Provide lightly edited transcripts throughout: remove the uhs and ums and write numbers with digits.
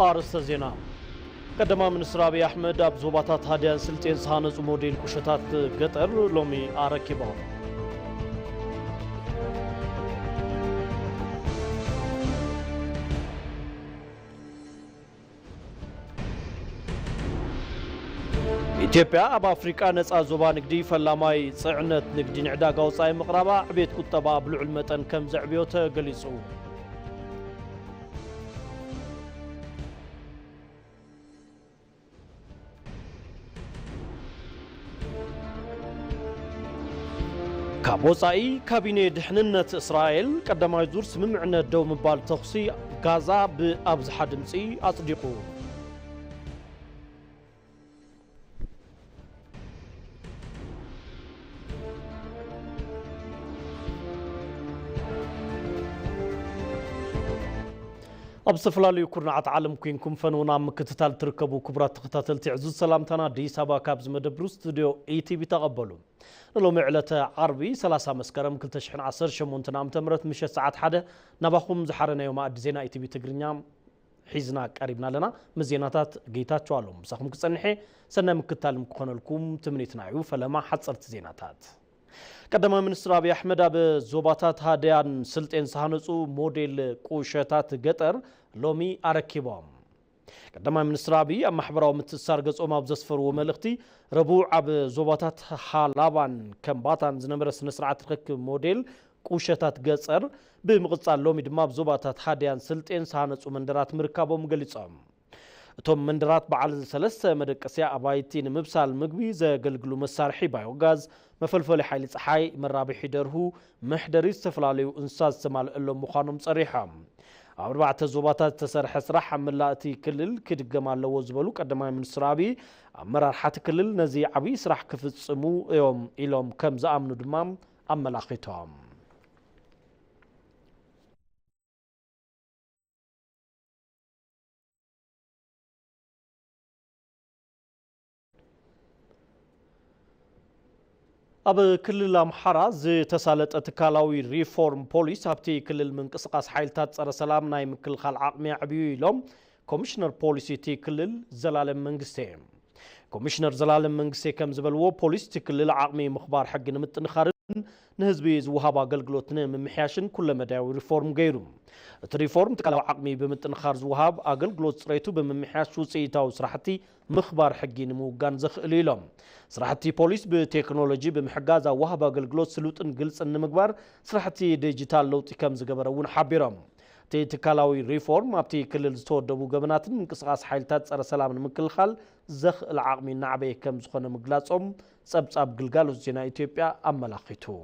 أرسل زينا قدم منستر أبي أحمد أب زوباتات هاديان سلطين سانز موديل كشتات قطر لومي أركبهم ኢትዮጵያ ኣብ ኣፍሪቃ ነፃ ዞባ ንግዲ ፈላማይ ጽዕነት ንግዲ ንዕዳጋ ወጻኢ ምቕራባ ዕቤት ቁጠባ ብልዑል መጠን ከም ዘዕብዮ ተገሊጹ ካብ ወጻኢ ካቢኔ ድሕንነት እስራኤል ቀዳማይ ዙር ስምምዕነት ደው ምባል ተኽሲ ጋዛ ብኣብዝሓ ድምፂ ኣጽዲቑ أبصفلالي كورنعات عالم كوينكم فنونا مكتتال تركبوا كبرات تختاتل تعزوز سلامتنا دي سابا كابز مدبرو ستوديو اي تي بي تقبلوا نلو معلة عربي سلاسة مسكرم كل تشحن عصر شمونتنا عمتمرت مشي ساعات حدا نباخم زحرنا يوم عد زينا اي تي بي تقرنيام حيزنا قريبنا لنا مزيناتات جيتات شوالهم مساخم كتصنحي سنة مكتال مكونا لكم تمنيتنا عيو فلما حتصرت زيناتات قدم منستر أبي أحمد أب زوباتات هاديان سلطين سهانسو موديل قوشتات قطر لومي أركبهم قدم منستر أبي أم محبراو متسار قصو مابزسفر وملختي ربوع أب زوباتات حالابان كمباتان زنمرس نسرعات ركب موديل قوشتات قطر بمغصان لومي دماب زوباتات هاديان سلطين سهانسو مندرات مركابو مقليصهم توم مندرات بعل سلسة مدقسيا أبايتين مبسال مقبي زاقلقلو مسارحي بايوغاز مفلفل حيلي صحاي مرابي حيدرهو محدري استفلاليو انساز سمال اللو مخانم صريحة أربعة زوباتات تسرح سرح ملاتي كلل كد جمال لو زبلو قدماي من سرابي مرار حات كلل نزي عبي سرح كفت سمو يوم إلوم كم زامنو دمام ملاقيتهم أب كلل أمحرا زي تسالت اتكالاوي ريفورم بوليس هبتي كلل من قسقاس حيلتات صار سلام ناي مكل خلع عقمي عبيو لهم كوميشنر بوليسي تي كلل زلالم منقسي كوميشنر زلالم منقسي كم زبلو بوليس تي كلل عقمي مخبار حق نمت نخارن نهزبي زوهابا قلقلوتنا من محياشن كل مداوي ريفورم غيرهم الريفورم تكالاو عقمي بمت نخار زوهاب أقلقلوت سريتو بمحياش وسيتاو سراحتي مخبار حقي نمو غانزخ إليلهم سراحتي بوليس بتكنولوجي بمحجازة وهبة قلقلوت سلوت انقلص النمقبار سراحتي ديجيتال لوتي كم زقبرون حبيرهم تي تكالاوي ريفورم ابتي كل الزتود دبو قبناتن انقصاص حيلتات صار سلام نمكل خال زخ العقمي نعبي كم زخون مقلاصهم صبصاب قلقالو زينا إثيوبيا أملاقيتو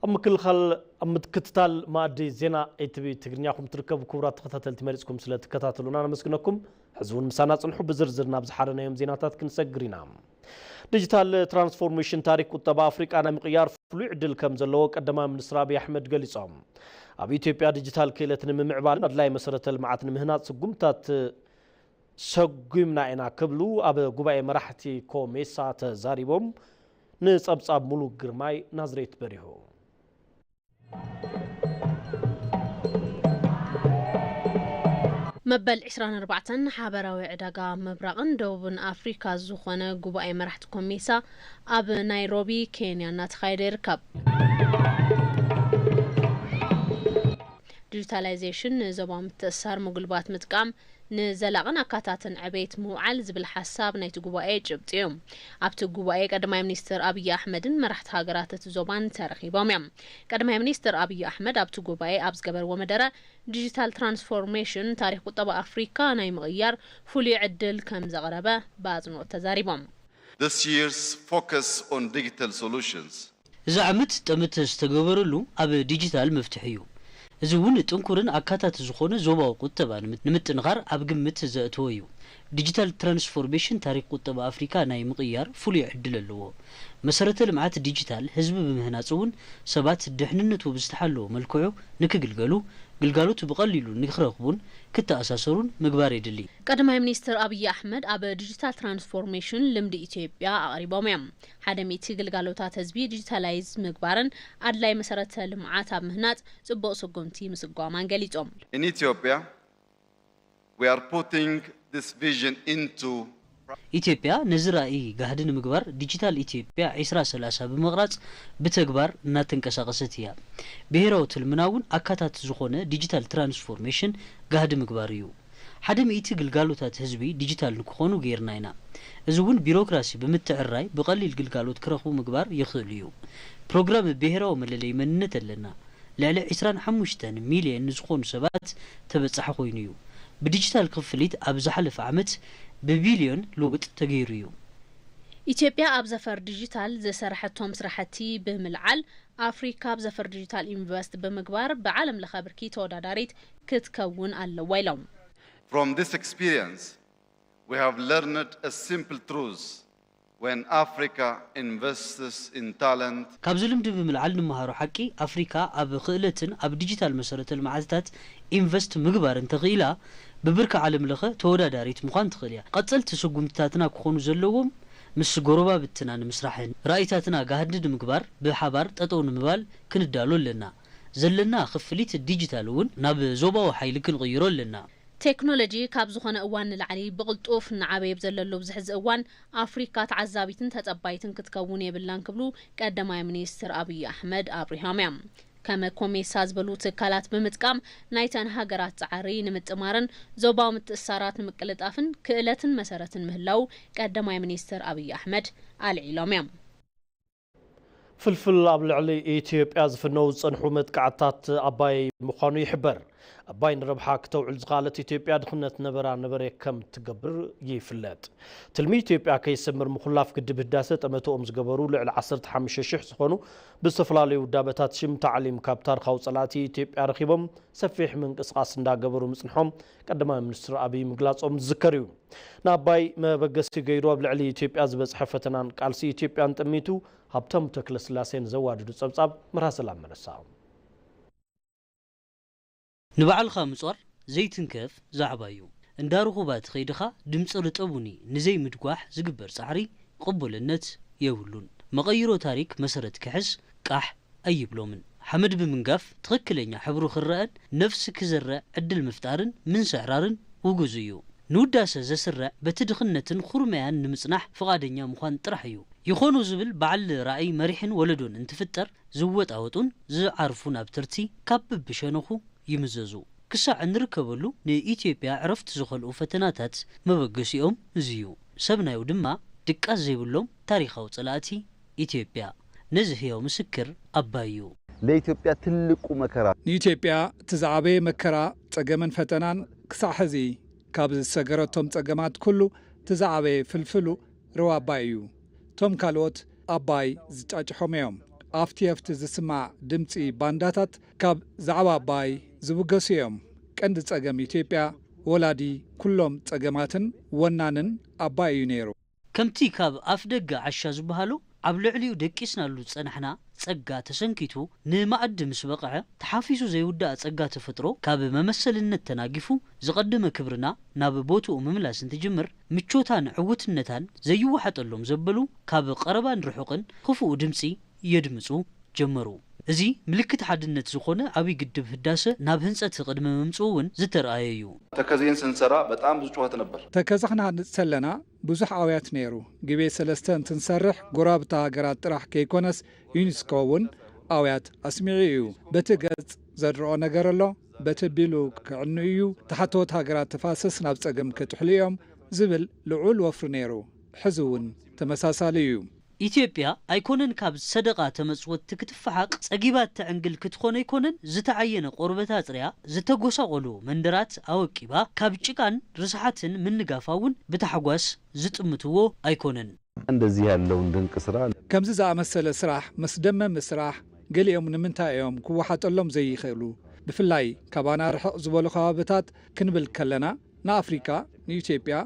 أما كل خال أما تكتتال ما أدري زينا إتبي تقرنياكم تركبوا كورات تختاتل تمارسكم سلا تكتاتلونا أنا مسكنكم حزون مسانات نحب زرزرنا بزحارنا يوم زيناتات كنسجرينا ديجيتال ترانسفورميشن تاريخ قطبة أفريقيا أنا مقيار فلوع دل كم زلوك قدما من سرابي أحمد قليصهم أبي إثيوبيا ديجيتال كيلتنا من معبال أدلاي مسارة المعاتن مهنات سقمتات سقمنا إنا قبلو أبي قبائي مراحتي كوميسات زاريبهم نصاب ملوك قرماي نظريت بريهو مبل 24 حبراوي عداقا مبرقن دوبن أفريقيا زخونة قبائي مرحت كوميسا أب نيروبي كينيا ناتخايد يركب ديجيتاليزيشن زبا متأثر مقلبات متقام نزلقنا كاتاتن عبيت موعل زبل حساب نيت قبائي جبتيوم أبتو قبائي قدماي منيستر أبي أحمد مرحت هاقرات زوبان تاريخي باميام قدماي منيستر أبي أحمد أبتو قبائي أبز قبر ومدرة ديجيتال ترانسفورميشن تاريخ قطبة أفريقيا ناي مغير فولي عدل كم زغربة بازنو تزاريبهم This year's focus on digital solutions زعمت تمت استقبرلو أب ديجيتال مفتحيو زون تنكرن أكاتات زخونة زوبا قطبان نمت نغار أبقمت زأتويو ዲጂታል ትራንስፎርሜሽን ታሪክ ቁጠባ አፍሪካ ናይ ምቅያር ፍሉይ ዕድል ኣለዎ መሰረተ ልምዓት ዲጂታል ህዝቢ በምህናጽ እውን ሰባት ድሕንነቱ ብዝተሓለወ መልክዑ ንክግልገሉ ግልጋሎት ብቀሊሉ ንክረክቡን ክተኣሳሰሩን ምግባር ይድሊ ቀዳማይ ሚኒስትር አብይ አሕመድ ኣብ ዲጂታል ትራንስፎርሜሽን ልምዲ ኢትዮጵያ ኣቅሪቦም እዮም ሓደ ሚእቲ ግልጋሎታት ህዝቢ ዲጂታላይዝ ምግባርን ኣድላይ መሰረተ ልምዓት ኣብ ምህናጽ ጽቡቕ ስጉምቲ ምስጓማን ገሊጾም In Ethiopia, we are putting this vision into ኢትዮጵያ ነዝራኢ ጋህድን ምግባር ዲጂታል ኢትዮጵያ 2030 በመቅራጽ በተግባር እናተንቀሳቀሰት እያ ብሔራዊ ትልምናውን አካታት ዝኾነ ዲጂታል ትራንስፎርሜሽን ጋህድ ምግባር እዩ ሓደ ሚእቲ ግልጋሎታት ህዝቢ ዲጂታል ንክኾኑ ጌርና ኢና እዙውን ቢሮክራሲ በምትዕራይ በቀሊል ግልጋሎት ክረኽቡ ምግባር ይኽእል እዩ ፕሮግራም ብሔራዊ መለለይ መንነት ኣለና ልዕሊ 25 ሚልዮን ዝኾኑ ሰባት ተበጻሐ ኮይኑ እዩ ብዲጂታል ክፍሊት ኣብ ዝሓለፈ ዓመት ببليون لوقت تغييريو ኢትዮጵያ ኣብ ዘፈር ዲጂታል ዘሰርሐቶም ስራሕቲ ብምልዓል አፍሪካ ኣብ ዘፈር ዲጂታል ኢንቨስት በመግባር በዓለም ለኸ ብርኪ ተወዳዳሪት ክትከውን ኣለዋ ኢሎም From this experience we have learned a simple truth when Africa invests in talent ካብ ዝልምድ ብምልዓል ንመሃሩ ሓቂ አፍሪካ ኣብ ክእለትን ኣብ ዲጂታል መሰረተ ልምዓታት ኢንቨስት ምግባርን ተኽኢላ ببرك عالم لخه توداداريت مخان تخليا قتلت سقومتاتنا كخونو زلوهم مس غروبا بتنان مسرحين رايتاتنا قاهد مقبار بحبار تطون مبال كندالو لنا زلنا خفليت الديجيتالون ناب زوبا وحيل كنغيرو لنا تكنولوجي كاب زخونه اوان العلي بقلطوف نعابي بزللو بزحز اوان افريكا تعذابيتن تطبايتن كتكون يبلان كبلو قدما منيستر ابي احمد ابراهيم كما كوميساز بلوت كالات بمتقام نايتان هاجرات تعري نمتمارن زوباو متأسارات نمقلطافن كእለትን መሰረትን ምህላው ቀዳማይ ሚኒስትር አብይ አህመድ አልዒሎምዮም ፍልፍል ኣብ ልዕሊ ኢትዮጵያ ዝፍነው ጽንሑ መጥቃዕታት ኣባይ ምዃኑ ይሕበር ኣባይ ንረብሓ ክተውዕል ዝኻለት ኢትዮጵያ ድኽነት ነበረ ከም ትገብር ይፍለጥ ትልሚ ኢትዮጵያ ከይሰምር ምኹላፍ ግድብ ህዳሴ ጠመቶኦም ዝገበሩ ልዕሊ 15000 ዝኾኑ ብዝተፈላለዩ ውዳበታት ሽም ተዓሊም ካብ ታሪኻዊ ጸላቲ ኢትዮጵያ ረኺቦም ሰፊሕ ምንቅስቓስ እንዳገበሩ ምጽንሖም ቀዳማይ ሚኒስትር አብይ ምግላጾም ዝዝከር እዩ ንኣባይ መበገሲ ገይሩ ኣብ ልዕሊ ኢትዮጵያ ዝበጽሐ ፈተናን ቃልሲ ኢትዮጵያን ጠሚቱ ሀብታሙ ተክለስላሴን ዘዋድዱ ጸብጻብ መራሰላም መነሳው ንባዕልኻ ምጽር ዘይትንከፍ ዛዕባዩ እንዳርኹባት ኸይድኻ ድምጽ ርጠቡኒ ንዘይ ምድጓሕ ዝግበር ጻዕሪ ቅቡልነት የብሉን መቐይሮ ታሪክ መሰረት ክሕስ ቃሕ ኣይብሎምን حمد بمنقف تخكلኛ حبሩ خرأን نفس كزرع ዕድል ምፍጣርን ምን ስዕራርን ውጉዝዩ ንውዳሰ ዘስረዕ በትድኽነትን ኹርማያን ንምጽናሕ ፍቃደኛ ምዃን ጥራሕ እዩ ይኾኑ ዝብል በዓል ራእይ መሪሕን ወለዶን እንትፍጠር ዝወጣወጡን ዝዓርፉን ኣብ ትርቲ ካብ ብሸነኹ ይምዘዙ ክሳዕ እንርከበሉ ንኢትዮጵያ ዕረፍት ዝኸልኡ ፈተናታት መበገሲኦም እዝዩ ሰብናዩ ድማ ድቃስ ዘይብሎም ታሪኻዊ ጸላእቲ ኢትዮጵያ ነዝህያው ምስክር ኣባዩ ለኢትዮጵያ ትልቁ መከራ ንኢትዮጵያ ትዛዕበየ መከራ ጸገመን ፈተናን ክሳዕ ሕዚ ካብ ዝሰገረቶም ጸገማት ኩሉ ትዛዕበየ ፍልፍሉ ሩባ ኣባይ እዩ ቶም ካልኦት ኣባይ ዝጫጭሖም እዮም ኣፍቲ ዝስማዕ ድምፂ ባንዳታት ካብ ዛዕባ ኣባይ ዝብገሱ እዮም ቀንዲ ጸገም ኢትዮጵያ ወላዲ ኩሎም ጸገማትን ወናንን ኣባይ እዩ ነይሩ ከምቲ ካብ ኣፍ ደገ ዓሻ ዝበሃሉ ኣብ ልዕሊኡ ደቂስናሉ ጸናሕና ጸጋ ተሰንኪቱ ንማዕድ ምስ በቕዐ ተሓፊሱ ዘይውዳእ ጸጋ ተፈጥሮ ካብ መመሰልነት ተናጊፉ ዝቐደመ ክብርና ናብ ቦትኡ ምምላስ እንትጅምር ምቾታን ዕውትነታን ዘይወሓጠሎም ዘበሉ ካብ ቀረባን ርሑቕን ክፉኡ ድምፂ የድምፁ ጀመሩ እዚ ምልክት ሓድነት ዝኾነ አብይ ግድብ ህዳሴ ናብ ህንጸት ቅድመ መምጽኡን ዝተረኣየ እዩ ተከዜን ስንሰራ በጣም ብዙ ጩኸት ነበር ተከዘኽና ንጸለና ብዙሕ ኣውያት ነይሩ ግቤ ሰለስተ እንትንሰርሕ ጎራብታ ሃገራት ጥራሕ ከይኮነስ ዩኒስኮውን ኣውያት ኣስሚዑ እዩ በቲ ገጽ ዘድርኦ ነገር ኣሎ በቲ ቢሉ ክዕኑ እዩ ተሓተወት ሃገራት ተፋሰስ ናብ ጸገም ከጥሕሉ እዮም ዝብል ልዑል ወፍሪ ነይሩ ሕዚ እውን ተመሳሳሊ እዩ ኢትዮጵያ ኣይኮነን ካብ ሰደቃ ተመጽወት ክትፈሓቅ ጸጊባት ተዕንግል ክትኾነ ይኮነን ዝተዓየነ ቆርበታ ጽሪያ ዝተጎሳቆሉ መንደራት ኣወቂባ ካብ ጭቃን ርስሓትን ምንጋፋውን ብተሐጓስ ዝጥምትዎ ኣይኮነን እንደዚህ ያለውን ድንቅ ስራ ከምዚ ዝኣመሰለ ስራሕ መስደመም ስራሕ ገሊኦም ንምንታይ እዮም ክወሓጠሎም ዘይኽእሉ ብፍላይ ካባና ርሕቕ ዝበሉ ከባቢታት ክንብል ከለና ንኣፍሪካ ንኢትዮጵያ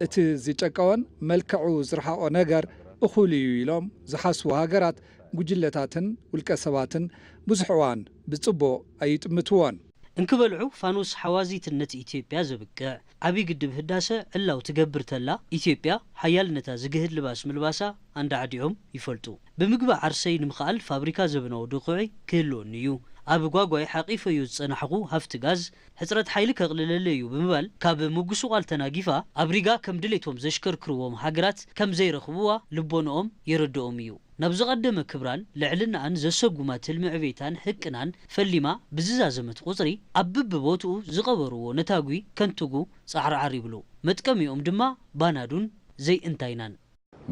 እቲ ዝጨቀወን መልክዑ ዝረሓቆ ነገር እኹል እዩ ኢሎም ዝሓስቡ ሃገራት ጉጅለታትን ውልቀ ሰባትን ብዙሕ እዋን ብጽቡቕ ኣይጥምትዎን። እንክበልዑ ፋኖስ ሓዋዚትነት ኢትዮጵያ ዘብቅዕ ዓብይ ግድብ ህዳሰ ዕላው ትገብር ተላ ኢትዮጵያ ሓያልነታ ዝግህድ ልባስ ምልባሳ አንዳዓዲኦም ይፈልጡ። ብምግባ ዓርሰይ ንምኽኣል ፋብሪካ ዘበናዊ ድኹዒ ክህልወን እዩ። ኣብ ጓጓይ ሓቂፈዩ ዝጸናሕቑ ሃፍቲ ጋዝ ሕፅረት ሓይሊ ከቕልለለ እዩ ብምባል ካብ ምጉሱ ቃል ተናጊፋ ኣብሪጋ ከም ድሌቶም ዘሽከርክርዎም ሃገራት ከም ዘይረኽብዋ ልቦንኦም የረድኦም እዩ። ናብ ዝቐደመ ክብራን ልዕልናን ዘሰጉማ ትልሚ ዕቤታን ሕቅናን ፈሊማ ብዝዛዘመት ቁፅሪ ኣብ ብቦትኡ ዝቐበርዎ ነታጉ ከንትጉ ጻዕርዓር ይብሉ። መጥቀሚኦም ድማ ባናዱን ዘይእንታይናን።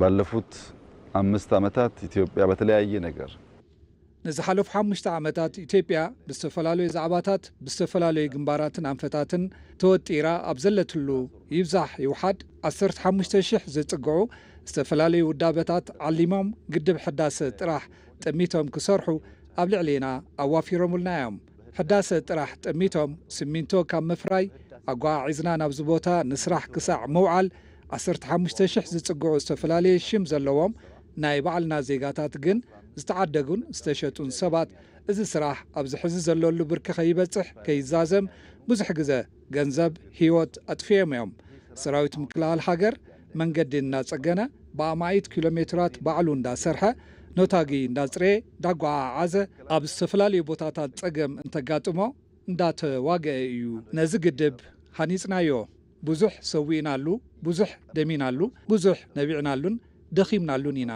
ባለፉት 5 ዓመታት ኢትዮጵያ በተለያየ ነገር ንዝሓለፉ 5 ዓመታት ኢትዮጵያ ብዝተፈላለዩ ዛዕባታት ብዝተፈላለዩ ግንባራትን ኣንፈታትን ተወጢራ ኣብ ዘለትሉ ይብዛሕ ይውሓድ 15,000 ዘጽግዑ ዝተፈላለዩ ውዳበታት ዓሊሞም ግድብ ሕዳሰ ጥራሕ ጠሚቶም ክሰርሑ ኣብ ልዕሊና ኣዋፊሮሙልና እዮም። ሕዳሰ ጥራሕ ጠሚቶም ሲሚንቶ ካብ ምፍራይ ኣጓዒዝና ናብዚ ቦታ ንስራሕ ክሳዕ መውዓል 15,000 ዝጽግዑ ዝተፈላለዩ ሽም ዘለዎም ናይ ባዕልና ዜጋታት ግን ዝተዓደጉን ዝተሸጡን ሰባት እዚ ስራሕ ኣብዚ ሕዚ ዘለሉ ብርኪ ከይበጽሕ ከይዛዘም ብዙሕ ግዜ ገንዘብ ህይወት ኣጥፍዮም እዮም። ሰራዊት ምክልኻል ሃገር መንገዲ እናጸገነ ብኣማይት ኪሎሜትራት ባዕሉ እንዳሰርሐ ኖታጊ እንዳጽረየ ዳጓዓዘ ኣብ ዝተፈላለዩ ቦታታት ጸገም እንተጋጥሞ እንዳተዋግአ እዩ። ነዚ ግድብ ሃኒጽናዮ ብዙሕ ሰዊእናሉ፣ ብዙሕ ደሚናሉ፣ ብዙሕ ነቢዕናሉን ደኺምናሉን ኢና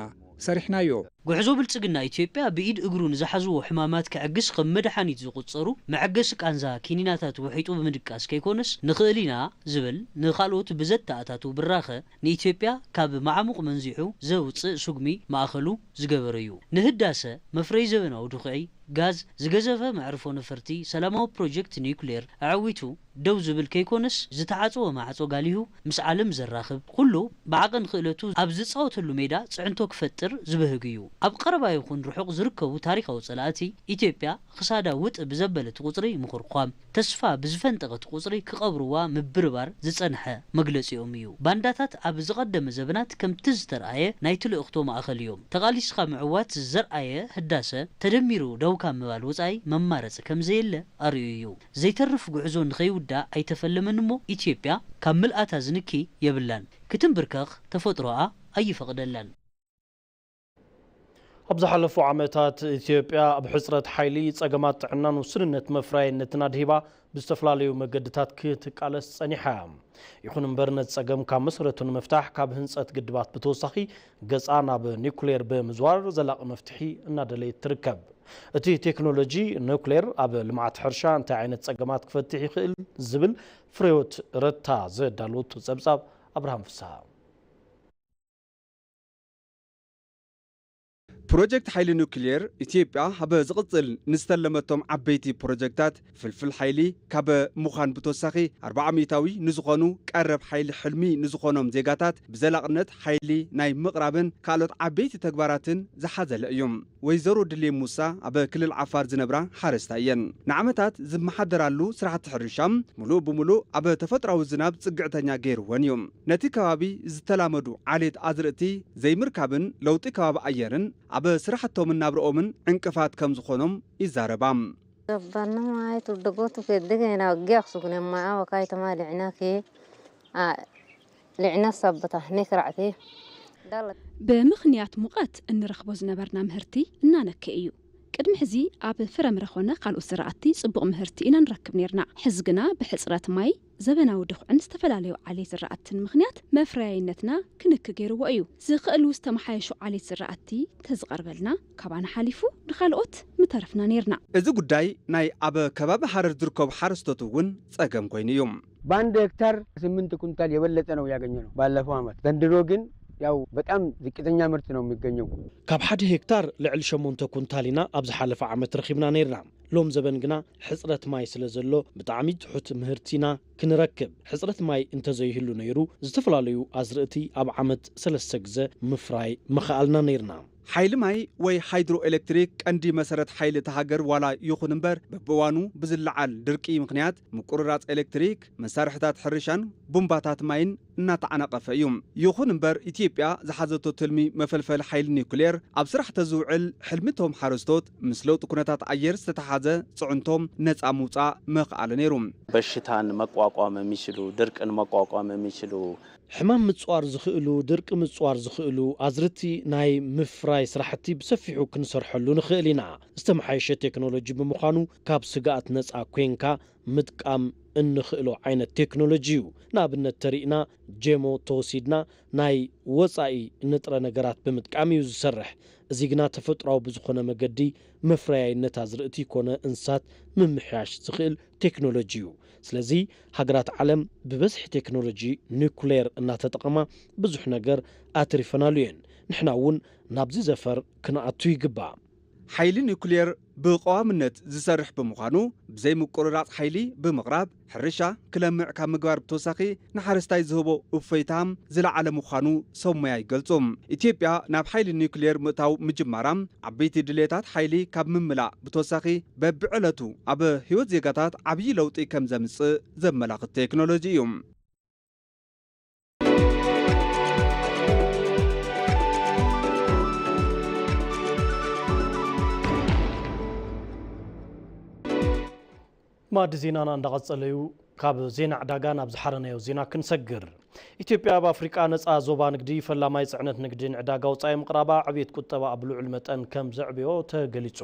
ሰሪሕናዮ። ጉዕዞ ብልጽግና ኢትዮጵያ ብኢድ እግሩ ንዝሓዝዎ ሕማማት ክዕግስ ከም መድሓኒት ዝቁጸሩ መዐገሲ ቃንዛ ኪኒናታት ውሒጡ ብምድቃስ ከይኮነስ ንኽእሊና ዝብል ንኻልኦት ብዘተኣታቱ ብራኸ ንኢትዮጵያ ካብ ማዕሙቕ መንዚሑ ዘውፅእ ሱግሚ ማእኸሉ ዝገበረ እዩ። ንህዳሰ መፍረይ ዘበናዊ ድኹዒ ጋዝ ዝገዘፈ መዕርፎ ነፈርቲ ሰላማዊ ፕሮጀክት ኒውክሌር ኣዕዊቱ ደው ዝብል ከይኮነስ ዝተዓጽወ ማዕጾ ጋሊሁ ምስ ዓለም ዘራኽብ ኩሉ ብዓቐን ክእለቱ ኣብ ዝፃወተሉ ሜዳ ጽዕንቶ ክፈጥር ዝበህግ እዩ። ኣብ ቀረባ ይኹን ርሑቕ ዝርከቡ ታሪኻዊ ጸላእቲ ኢትዮጵያ ክሳዳ ውጥ ብዘበለት ቁጽሪ ምኹርኳም ተስፋ ብዝፈንጠቐት ቁጽሪ ክቐብርዋ ምብርባር ዝጸንሐ መግለጺኦም እዩ። ባንዳታት ኣብ ዝቐደመ ዘበናት ከምቲ ዝተረኣየ ናይ ትልእኽቶ ማእኸል እዮም። ተቓሊስኻ ምዕዋት ዘርኣየ ህዳሰ ተደሚሩ ደውካ ምባል ወጻኢ መማረጽ ከም ዘየለ ኣርዩ እዩ። ዘይተርፍ ጉዕዞ ንኸይውዳእ ኣይተፈለመን እሞ ኢትዮጵያ ካብ ምልኣታ ዝንኪ የብላን ክትንብርከኽ ተፈጥሮኣ ኣይፈቕደላን። ኣብ ዝሓለፉ ዓመታት ኢትዮጵያ ኣብ ሕፅረት ሓይሊ ጸገማት ጥዕናን ውስንነት መፍራይነትን ኣድሂባ ብዝተፈላለዩ መገድታት ክትቃለስ ጸኒሓ እያ። ይኹን እምበር ነቲ ጸገም ካብ መሰረቱ ንምፍታሕ ካብ ህንፀት ግድባት ብተወሳኺ ገጻ ናብ ኒውክሌር ብምዝዋር ዘላቒ መፍትሒ እናደለየት ትርከብ። እቲ ቴክኖሎጂ ኒውክሌር ኣብ ልምዓት ሕርሻ እንታይ ዓይነት ጸገማት ክፈትሕ ይኽእል ዝብል ፍሬዎት ረታ ዘዳልወቱ ጸብጻብ ኣብርሃም ፍስሓ። ፕሮጀክት ሓይሊ ኒውክሌር ኢትዮጵያ ኣብ ዝቕጽል ንዝተለመቶም ዓበይቲ ፕሮጀክታት ፍልፍል ሓይሊ ካብ ምዃን ብተወሳኺ 400ታዊ ንዝኾኑ ቀረብ ሓይሊ ሕልሚ ንዝኾኖም ዜጋታት ብዘላቕነት ሓይሊ ናይ ምቕራብን ካልኦት ዓበይቲ ተግባራትን ዝሓዘለ እዮም። ወይዘሮ ድሌ ሙሳ ኣብ ክልል ዓፋር ዝነብራ ሓረስታ እየን። ንዓመታት ዝመሓደራሉ ስራሕቲ ሕርሻ ሙሉእ ብምሉእ ኣብ ተፈጥራዊ ዝናብ ጽግዕተኛ ገይርዎን እዮም። ነቲ ከባቢ ዝተላመዱ ዓሌት ኣዝርእቲ ዘይምርካብን ለውጢ ከባቢ ኣየርን ኣብ ስራሕቶምን ናብርኦምን ዕንቅፋት ከም ዝኾኖም ይዛረባ። ገባናማይቱ ደጎቱ ከደገና ገያክሱግነ ማዓ ወካይተማ ልዕና ሰበታ ነክራዕቲ ብምኽንያት ሙቐት እንረኽቦ ዝነበርና ምህርቲ እናነከ እዩ። ቅድሚ ሕዚ ኣብ ፍረምረ ኾነ ካልኦት ዝራእቲ ጽቡቕ ምህርቲ ኢና ንረክብ ነርና። ሕዚ ግና ብሕፅረት ማይ ዘበናዊ ድኹዕን ዝተፈላለዩ ዓሌት ዝራእትን ምኽንያት መፍረያይነትና ክንክ ገይርዎ እዩ። ዝኽእል ዝተመሓየሹ ዓሌት ዝራእቲ ተዝቐርበልና ካባና ሓሊፉ ንኻልኦት ምተረፍና ነርና። እዚ ጉዳይ ናይ ኣብ ከባቢ ሓረር ዝርከቡ ሓረስቶት እውን ጸገም ኮይኑ እዩ። በአንድ ሄክታር 8 ኩንታል የበለጠ ነው ያገኘነው ባለፈው ዓመት። ዘንድሮ ግን ያው በጣም ዝቅተኛ ምርት ነው የሚገኘው። ካብ 1 ሄክታር ልዕሊ 8 ኩንታል ኢና ኣብ ዝሓለፈ ዓመት ረኺብና ነርና። ሎም ዘበን ግና ሕፅረት ማይ ስለ ዘሎ ብጣዕሚ ትሑት ምህርቲና ክንረክብ። ሕፅረት ማይ እንተዘይህሉ ነይሩ ዝተፈላለዩ ኣዝርእቲ ኣብ ዓመት 3 ግዜ ምፍራይ ምኽኣልና ነርና። ሓይሊ ማይ ወይ ሃይድሮ ኤሌክትሪክ ቀንዲ መሰረት ሓይሊ ተሃገር ዋላ ይኹን እምበር በብዋኑ ብዝለዓል ድርቂ ምክንያት ምቁርራጽ ኤሌክትሪክ መሳርሕታት ሕርሻን ቡምባታት ማይን እናተዓናቀፈ እዩ ይኹን እምበር ኢትዮጵያ ዝሓዘቶ ትልሚ መፈልፈል ሓይሊ ኒኩሌር ኣብ ስራሕ ተዝውዕል ሕልምቶም ሓረስቶት ምስ ለውጢ ኩነታት ኣየር ዝተተሓዘ ጽዕንቶም ነፃ ምውፃእ መኽኣለ ነይሩ በሽታን መቋቋም የሚችሉ ድርቅን መቋቋም የሚችሉ ሕማም ምጽዋር ዝኽእሉ ድርቂ ምጽዋር ዝኽእሉ ኣዝርቲ ናይ ምፍራይ ስራሕቲ ብሰፊሑ ክንሰርሐሉ ንኽእል ኢና ዝተመሓየሸ ቴክኖሎጂ ብምዃኑ ካብ ስጋኣት ነፃ ኮንካ ምጥቃም እንኽእሎ ዓይነት ቴክኖሎጂ እዩ ንኣብነት ተሪእና ጄሞ ተወሲድና ናይ ወፃኢ ንጥረ ነገራት ብምጥቃም እዩ ዝሰርሕ እዚ ግና ተፈጥሯዊ ብዝኾነ መገዲ መፍረያይነት ኣዝርእቲ ኮነ እንስሳት ምምሕያሽ ዝኽእል ቴክኖሎጂ እዩ ስለዚ ሃገራት ዓለም ብበዝሒ ቴክኖሎጂ ኒኩሌር እናተጠቐማ ብዙሕ ነገር ኣትሪፈናሉ እየን ንሕና እውን ናብዚ ዘፈር ክንኣቱ ይግባእ ሓይሊ ኒኩሌር ብቀዋምነት ዝሰርሕ ብምዃኑ ብዘይ ምቁርራጽ ሓይሊ ብምቕራብ ሕርሻ ክለምዕ ካብ ምግባር ብተወሳኺ ንሓረስታይ ዝህቦ እፎይታ ዝለዓለ ምዃኑ ሰሙያ ይገልጹም ኢትዮጵያ ናብ ሓይሊ ኒኩሌር ምእታው ምጅማራ ዓበይቲ ድሌታት ሓይሊ ካብ ምምላእ ብተወሳኺ በብዕለቱ ኣብ ህይወት ዜጋታት ዓብዪ ለውጢ ከም ዘምጽእ ዘመላኽት ቴክኖሎጂ እዩ ማድ ዜናና እንዳቀጸለዩ ካብ ዜና ዕዳጋ ናብ ዝሓረናዮ ዜና ክንሰግር ኢትዮጵያ በአፍሪካ ነፃ ዞባ ንግዲ ፈላማይ ጽዕነት ንግድን ዕዳጋ ወጻኢ ምቅራባ ዕብየት ቁጠባ ኣብ ልዑል መጠን ከም ዘዕብዮ ተገሊጹ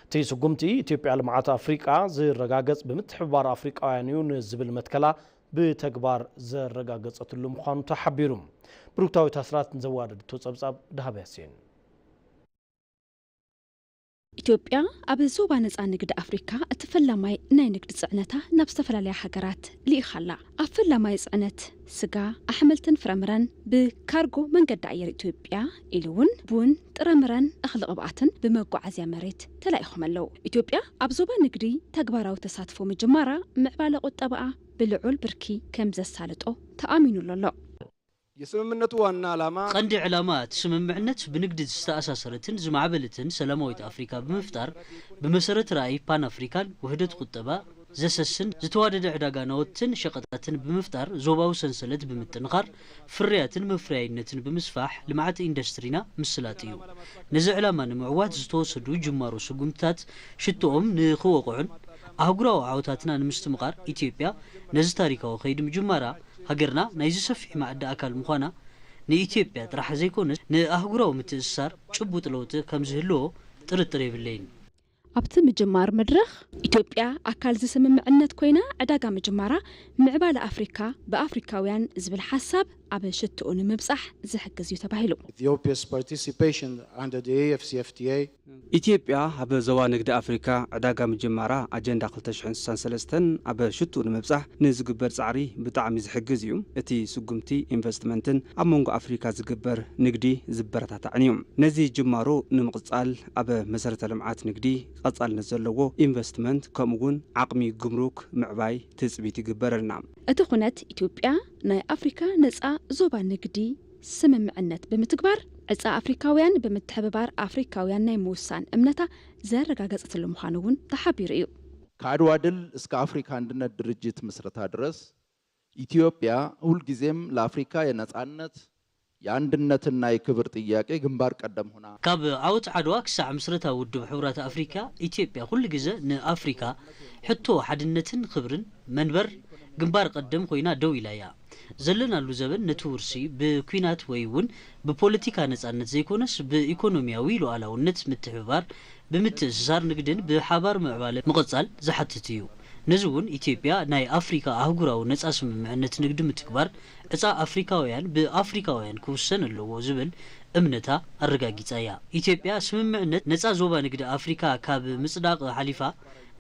እቲ ስጉምቲ ኢትዮጵያ ልምዓት አፍሪካ ዝረጋገጽ ብምትሕብባር አፍሪካውያን እዩ ንዝብል መትከላ ብተግባር ዘረጋገጸትሉ ምዃኑ ተሓቢሩ ብሩክታዊት አስራት ዘዋደድቶ ጸብጻብ ዳሃብያሴን ኢትዮጵያ ኣብ ዞባ ነፃ ንግዲ አፍሪካ እትፈላማይ ናይ ንግዲ ጽዕነታ ናብ ዝተፈላለዩ ሃገራት ሊኢኻላ ኣብ ፈላማይ ጽዕነት ስጋ ኣሕምልትን ፍረምረን ብካርጎ መንገዲ ኣየር ኢትዮጵያ ኢሉውን ቡን ጥረምረን እኽሊ ቅብኣትን ብመጓዓዝያ መሬት ተላኢኹም ኣለው ኢትዮጵያ ኣብ ዞባ ንግዲ ተግባራዊ ተሳትፎ ምጅማራ ምዕባለ ቁጠባኣ ብልዑል ብርኪ ከም ዘሳልጦ ተኣሚኑሉ ኣሎ የስምምነቱ ዋና ዓላማ ቀንዲ ዕላማት ስምምዕነት ብንግዲ ዝተኣሳሰረትን ዝማዕበለትን ሰላማዊት አፍሪካ ብምፍጣር ብመሰረት ራእይ ፓን አፍሪካን ውህደት ቁጠባ ዘሰስን ዝተዋደደ ዕዳጋ ናወትን ሸቀጣትን ብምፍጣር ዞባዊ ሰንሰለት ብምጥንኻር ፍርያትን መፍረያይነትን ብምስፋሕ ልምዓት ኢንዱስትሪና ምስላጥ እዩ ነዚ ዕላማ ንምዕዋት ዝተወሰዱ ጅማሮ ስጉምትታት ሽቶኦም ንኽወቅዑን አህጉራዊ ዓወታትና ንምስትምቃር ኢትዮጵያ ነዚ ታሪካዊ ከይዲ ምጅማራ ሃገርና ናይዚ ሰፊሕ ማዕዳ አካል ምዃና ንኢትዮጵያ ጥራሕ ዘይኮነስ ንአህጉራዊ ምትእስሳር ጭቡጥ ለውጢ ከም ዝህልዎ ጥርጥር የብለይን ኣብቲ ምጅማር መድረኽ ኢትዮጵያ አካል ዝስምምዕነት ኮይና ዕዳጋ ምጅማራ ምዕባለ አፍሪካ በአፍሪካውያን ዝብል ሓሳብ ኣብ ሽትኡ ንምብጻሕ ዝሕግዝ እዩ ተባሂሉ Ethiopia's participation under the AFCFTA ኢትዮጵያ ኣብ ዞባ ንግዲ አፍሪካ ዕዳጋ ምጅማራ ኣጀንዳ 2063 ኣብ ሽትኡ ንምብጻሕ ንዝግበር ጻዕሪ ብጣዕሚ ዝሕግዝ እዩ እቲ ስጉምቲ ኢንቨስትመንትን ኣብ መንጎ አፍሪካ ዝግበር ንግዲ ዝበረታታዕን እዩ ነዚ ጅማሮ ንምቕጻል ኣብ መሰረተ ልምዓት ንግዲ ቀጻልነት ዘለዎ ኢንቨስትመንት ከምኡውን ዓቕሚ ግምሩክ ምዕባይ ትጽቢት ይግበረልና እቲ ኩነት ኢትዮጵያ ናይ አፍሪካ ነፃ ዞባ ንግዲ ስምምዕነት ብምትግባር ዕፃ አፍሪካውያን ብምትሕብባር አፍሪካውያን ናይ ምውሳን እምነታ ዘረጋገጸትሉ ምዃኑ እውን ተሓቢሩ እዩ ከአድዋ ድል እስከ አፍሪካ አንድነት ድርጅት ምስረታ ድረስ ኢትዮጵያ ሁልጊዜም ለአፍሪካ የነጻነት የአንድነትና የክብር ጥያቄ ግንባር ቀደም ሆና ካብ ዓወት ዓድዋ ክሳዕ ምስረታ ውድብ ሕብራት አፍሪካ ኢትዮጵያ ሁሉ ግዜ ንአፍሪካ ሕቶ ሓድነትን ክብርን መንበር ግንባር ቀደም ኮይና ደው ኢላያ ዘለናሉ ዘበን ነቲ ውርሲ ብኩናት ወይ እውን ብፖለቲካ ነጻነት ዘይኮነስ ብኢኮኖሚያዊ ሉዓላውነት ምትሕብባር ብምትእስሳር ንግድን ብሓባር ምዕባለ ምቕጻል ዝሓትት እዩ ነዚ እውን ኢትዮጵያ ናይ አፍሪካ አህጉራዊ ነጻ ስምምዕነት ንግዲ ምትግባር ዕፃ አፍሪካውያን ብአፍሪካውያን ክውሰን ኣለዎ ዝብል እምነታ ኣረጋጊጻ እያ ኢትዮጵያ ስምምዕነት ነጻ ዞባ ንግዲ አፍሪካ ካብ ምጽዳቕ ሓሊፋ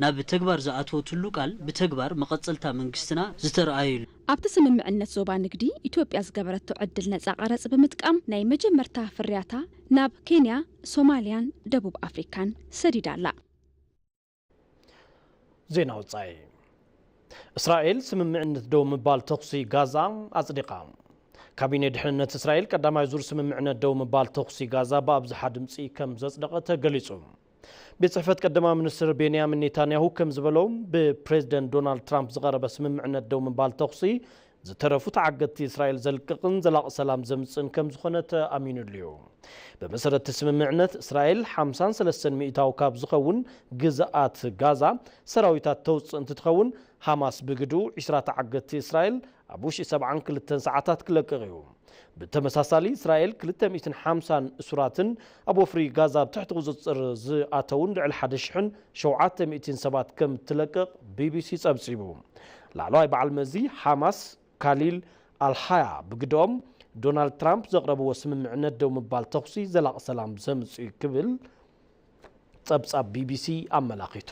ናብ ተግባር ዝኣተወትሉ ቃል ብተግባር መቐጸልታ መንግስትና ዝተረኣየሉ ኣብቲ ስምምዕነት ዞባ ንግዲ ኢትዮጵያ ዝገበረቶ ዕድል ነፃ ቀረጽ ብምጥቃም ናይ መጀመርታ ፍርያታ ናብ ኬንያ ሶማልያን ደቡብ አፍሪካን ሰዲዳላ ዜና ወጻኢ እስራኤል ስምምዕነት ደው ምባል ተኽሲ ጋዛ ኣጽዲቓ ካቢኔ ድሕንነት እስራኤል ቀዳማይ ዙር ስምምዕነት ደው ምባል ተኹሲ ጋዛ ብኣብዝሓ ድምፂ ከም ዘጽደቐ ተገሊጹ ቤጽሕፈት ቀዳማ ሚኒስትር ቤንያሚን ኔታንያሁ ከም ዝበሎም ብፕሬዝደንት ዶናልድ ትራምፕ ዝቐረበ ስምምዕነት ደው ምባል ተኹሲ ዝተረፉ ተዓገድቲ እስራኤል ዘልቅቕን ዘላቕ ሰላም ዘምጽን ከም ዝኾነ ተኣሚኑሉ እዩ በመሰረት ስምምዕነት እስራኤል 53 ሚእታው ካብ ዝኸውን ግዛኣት ጋዛ ሰራዊታት ተውፅእ እንትትኸውን ሃማስ ብግዱ 20 ተዓገድቲ እስራኤል ኣብ ውሽጢ 72 ሰዓታት ክለቅቕ እዩ ብተመሳሳሊ እስራኤል 250 እሱራትን ኣብ ወፍሪ ጋዛ ብትሕቲ ቁፅፅር ዝኣተውን ልዕሊ 1700 ሰባት ከም ትለቅቕ ቢቢሲ ጸብጺቡ ላዕለዋይ በዓል መዚ ሃማስ ካሊል አልሃያ ብግዶም ዶናልድ ትራምፕ ዘቕረብዎ ስምምዕነት ደው ምባል ተኹሲ ዘላቕ ሰላም ዘምጽእ ክብል ጸብጻብ ቢቢሲ ኣመላኺቱ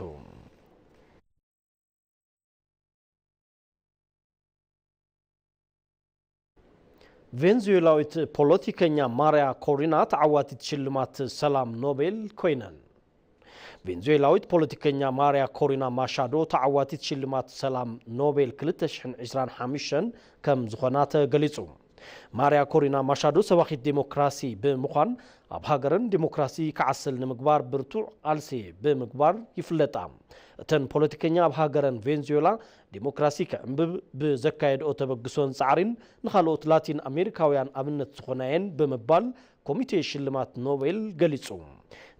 ቬንዙዌላዊት ፖለቲከኛ ማሪያ ኮሪና ተዓዋቲት ሽልማት ሰላም ኖቤል ኮይነን ቬንዙዌላዊት ፖለቲከኛ ማሪያ ኮሪና ማሻዶ ተዓዋቲት ሽልማት ሰላም ኖቤል 2025 ከም ዝኾና ተገሊጹ ማሪያ ኮሪና ማሻዶ ሰባኺት ዲሞክራሲ ብምዃን ኣብ ሃገረን ዲሞክራሲ ክዓስል ንምግባር ብርቱዕ ቃልሲ ብምግባር ይፍለጣ እተን ፖለቲከኛ ኣብ ሃገረን ቬንዙዌላ ዲሞክራሲ ከዕንብብ ብዘካየድኦ ተበግሶን ጻዕሪን ንኻልኦት ላቲን ኣሜሪካውያን ኣብነት ዝኾናየን ብምባል ኮሚቴ ሽልማት ኖቤል ገሊጹ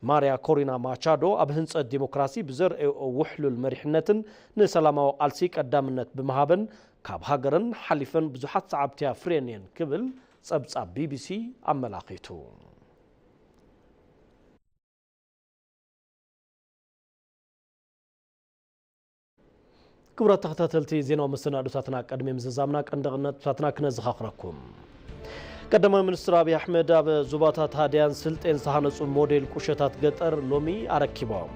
ማሪያ ኮሪና ማቻዶ ኣብ ህንጸት ዲሞክራሲ ብዘርእዮ ውሕሉል መሪሕነትን ንሰላማዊ ቃልሲ ቀዳምነት ብምሃበን ካብ ሃገረን ሓሊፈን ብዙሓት ሰዓብቲ ኣፍርየን ክብል ጸብጻብ ቢቢሲ ኣመላኺቱ ክቡራት ተኸታተልቲ ዜናዊ መሰናዶታትና ቀድሜ ምዝዛምና ቀንደቕነታትና ክነዘኻኽረኩም ቀዳማይ ሚኒስትር አብይ አሕመድ ኣብ ዙባታት ሃድያን ስልጤን ዝተሃነጹ ሞዴል ቁሸታት ገጠር ሎሚ ኣረኪቦም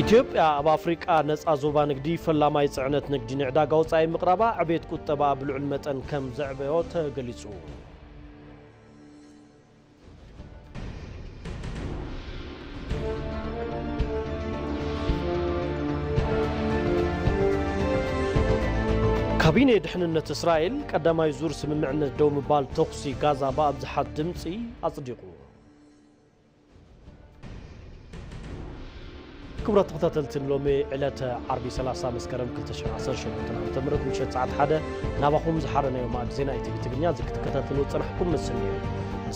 ኢትዮጵያ ኣብ ኣፍሪቃ ነፃ ዞባ ንግዲ ፈላማይ ጽዕነት ንግዲ ንዕዳጋ ወጻኢ ምቕራባ ዕቤት ቁጠባ ብልዑል መጠን ከም ዘዕበዮ ተገሊጹ ካቢኔ ድሕንነት እስራኤል ቀዳማይ ዙር ስምምዕነት ደው ምባል ተኹሲ ጋዛ ብኣብዝሓ ድምፂ ኣጽዲቑ ክቡራት ተኸታተልቲ ሎሚ ዕለተ ዓርቢ 30 መስከረም 2018 ዓ.ም ምሸት ሰዓት 1 ናባኹም ዝሓረናዮ ማዕድ ዜና ኢቲቪ ትግርኛ ዝክትከታተሉ ጽናሕኩም መስል ነይሩ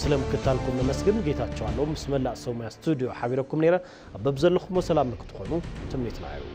ስለምክታልኩም ነመስግን ጌታቸው ኣለዎ ምስ መላእ ሰሙያ ስቱዲዮ ሓቢረኩም ነይረ ኣብ በብዘለኹም ሰላም ንክትኾኑ ትምኒትና እዩ